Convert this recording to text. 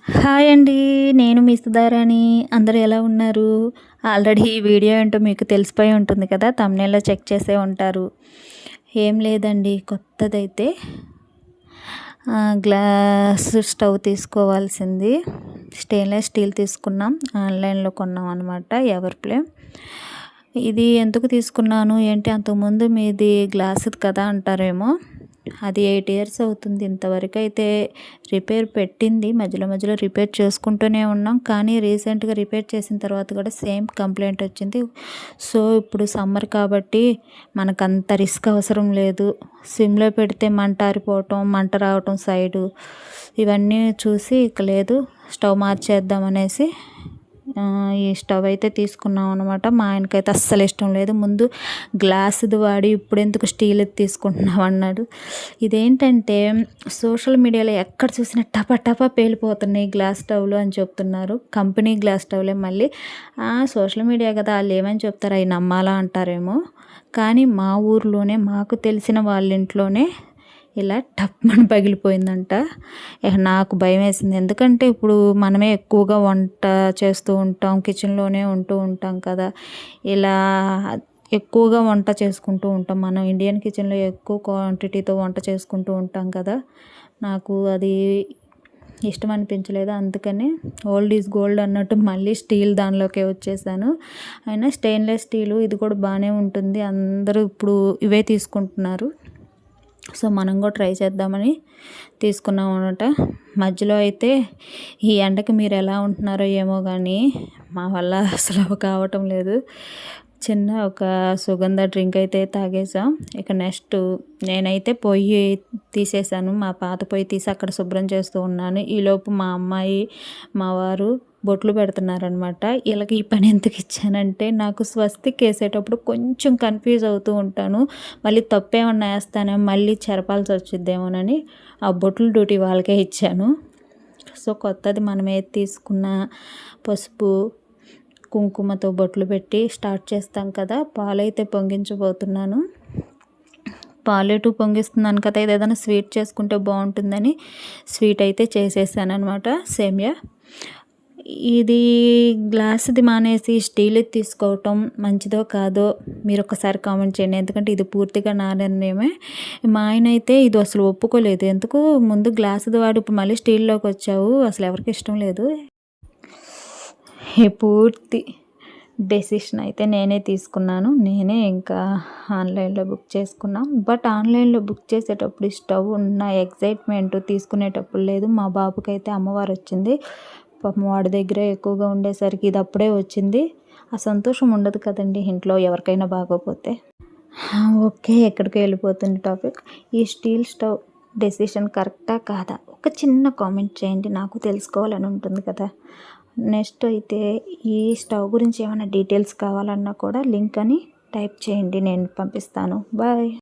Hi అండి. నేను మీ సుధారాణి. అందరూ ఎలా ఉన్నారు? ఆల్రెడీ ఈ వీడియో ఏంటో మీకు తెలిసిపోయి ఉంటుంది కదా! థంబ్‌నెయిల్‌లో చెక్ చేసే ఉంటారు. ఏం లేదండి, కొత్తదైతే గ్లాస్ స్టవ్ తీసుకోవాల్సింది. స్టెయిన్‌లెస్ స్టీల్ తీసుకున్నాం. ఆన్‌లైన్‌లో కొన్నాం అనమాట. Ever flame. ఇది ఎందుకు తీసుకున్నాను ఏంటి, అంతకుముందు మీది గ్లాస్‌ది కదా అంటారేమో. అది 8 ఇయర్స్ అవుతుంది. ఇంతవరకు అయితే రిపేర్ పెట్టింది. మధ్యలో మధ్యలో రిపేర్ చేసుకుంటూనే ఉన్నాం. కానీ రీసెంట్గా రిపేర్ చేసిన తర్వాత కూడా సేమ్ కంప్లైంట్ వచ్చింది. సో ఇప్పుడు సమ్మర్ కాబట్టి మనకంత రిస్క్ అవసరం లేదు. సిమ్లో పెడితే మంట ఆరిపోవటం, మంట రావటం సైడు, ఇవన్నీ చూసి ఇక లేదు, స్టవ్ మార్చేద్దాం అనేసి ఈ స్టవ్ అయితే తీసుకున్నాం అనమాట. మా ఆయనకైతే అస్సలు ఇష్టం లేదు. ముందు గ్లాసుది వాడి ఇప్పుడెందుకు స్టీల్ది తీసుకుంటున్నాం అన్నాడు. ఇదేంటంటే సోషల్ మీడియాలో ఎక్కడ చూసినా టపా పేలిపోతున్నాయి గ్లాస్ స్టవ్లు అని చెప్తున్నారు. కంపెనీ గ్లాస్ స్టవ్లే. మళ్ళీ సోషల్ మీడియా కదా, వాళ్ళు ఏమని చెప్తారు, అవి నమ్మాలా అంటారేమో. కానీ మా ఊర్లోనే మాకు తెలిసిన వాళ్ళ ఇంట్లోనే ఇలా టప్మని పగిలిపోయిందంట. నాకు భయం వేసింది. ఎందుకంటే ఇప్పుడు మనమే ఎక్కువగా వంట చేస్తూ ఉంటాం, కిచెన్లోనే ఉంటూ ఉంటాం కదా. ఇలా ఎక్కువగా వంట చేసుకుంటూ ఉంటాం. మనం ఇండియన్ కిచెన్లో ఎక్కువ క్వాంటిటీతో వంట చేసుకుంటూ ఉంటాం కదా. నాకు అది ఇష్టం అనిపించలేదు. అందుకని ఓల్డ్ ఈజ్ గోల్డ్ అన్నట్టు మళ్ళీ స్టీల్ దానిలోకే వచ్చేసాను. అయినా స్టెయిన్లెస్ స్టీలు ఇది కూడా బాగానే ఉంటుంది. అందరూ ఇప్పుడు ఇవే తీసుకుంటున్నారు. సో మనం కూడా ట్రై చేద్దామని తీసుకున్నాం అనమాట. మధ్యలో అయితే ఈ ఎండకి మీరు ఎలా ఉంటున్నారో ఏమో కానీ మా వల్ల అసలు కావటం లేదు. చిన్న ఒక సుగంధ డ్రింక్ అయితే తాగేసాం. ఇక నెక్స్ట్ నేనైతే పొయ్యి తీసేసాను. మా పాత పొయ్యి తీసి అక్కడ శుభ్రం చేస్తూ ఉన్నాను. ఈలోపు మా అమ్మాయి, మా వారు బొట్లు పెడుతున్నారనమాట. వీళ్ళకి ఈ పని ఎందుకు ఇచ్చానంటే, నాకు స్వస్తిక్ వేసేటప్పుడు కొంచెం కన్ఫ్యూజ్ అవుతూ ఉంటాను. మళ్ళీ తప్పేమన్నా వేస్తానేమో, మళ్ళీ చెరపాల్సి వచ్చిద్దేమోనని ఆ బొట్లు డ్యూటీ వాళ్ళకే ఇచ్చాను. సో కొత్తది మనం ఏది తీసుకున్న పసుపు కుంకుమతో బొట్లు పెట్టి స్టార్ట్ చేస్తాం కదా. పాలైతే పొంగించబోతున్నాను. పాలేటు పొంగిస్తున్నాను కదా, ఇది ఏదైనా స్వీట్ చేసుకుంటే బాగుంటుందని స్వీట్ అయితే చేసేసాను అనమాట. సేమియా. ఇది గ్లాసుది మానేసి స్టీల్ది తీసుకోవటం మంచిదో కాదో మీరు ఒకసారి కామెంట్ చేయండి. ఎందుకంటే ఇది పూర్తిగా నా నిర్ణయమే. మా ఆయన అయితే ఇది అసలు ఒప్పుకోలేదు. ఎందుకు ముందు గ్లాసుది వాడు ఇప్పుడు మళ్ళీ స్టీల్లోకి వచ్చావు, అసలు ఎవరికి ఇష్టం లేదు. ఈ పూర్తి డెసిషన్ అయితే నేనే తీసుకున్నాను. నేనే ఇంకా ఆన్లైన్లో బుక్ చేసుకున్నాం. బట్ ఆన్లైన్లో బుక్ చేసేటప్పుడు స్టవ్ ఉన్న ఎగ్జైట్మెంట్ తీసుకునేటప్పుడు లేదు. మా బాబుకైతే అమ్మవారు వచ్చింది. పాపం వాడి దగ్గర ఎక్కువగా ఉండేసరికి ఇది అప్పుడే వచ్చింది. ఆ సంతోషం ఉండదు కదండి ఇంట్లో ఎవరికైనా బాగోపోతే. ఓకే, ఎక్కడికి వెళ్ళిపోతుంది టాపిక్. ఈ స్టీల్ స్టవ్ డెసిషన్ కరెక్టా కాదా ఒక చిన్న కామెంట్ చేయండి, నాకు తెలుసుకోవాలని ఉంటుంది కదా. నెక్స్ట్ అయితే ఈ స్టవ్ గురించి ఏమైనా డీటెయిల్స్ కావాలన్నా కూడా లింక్ అని టైప్ చేయండి, నేను పంపిస్తాను. బాయ్.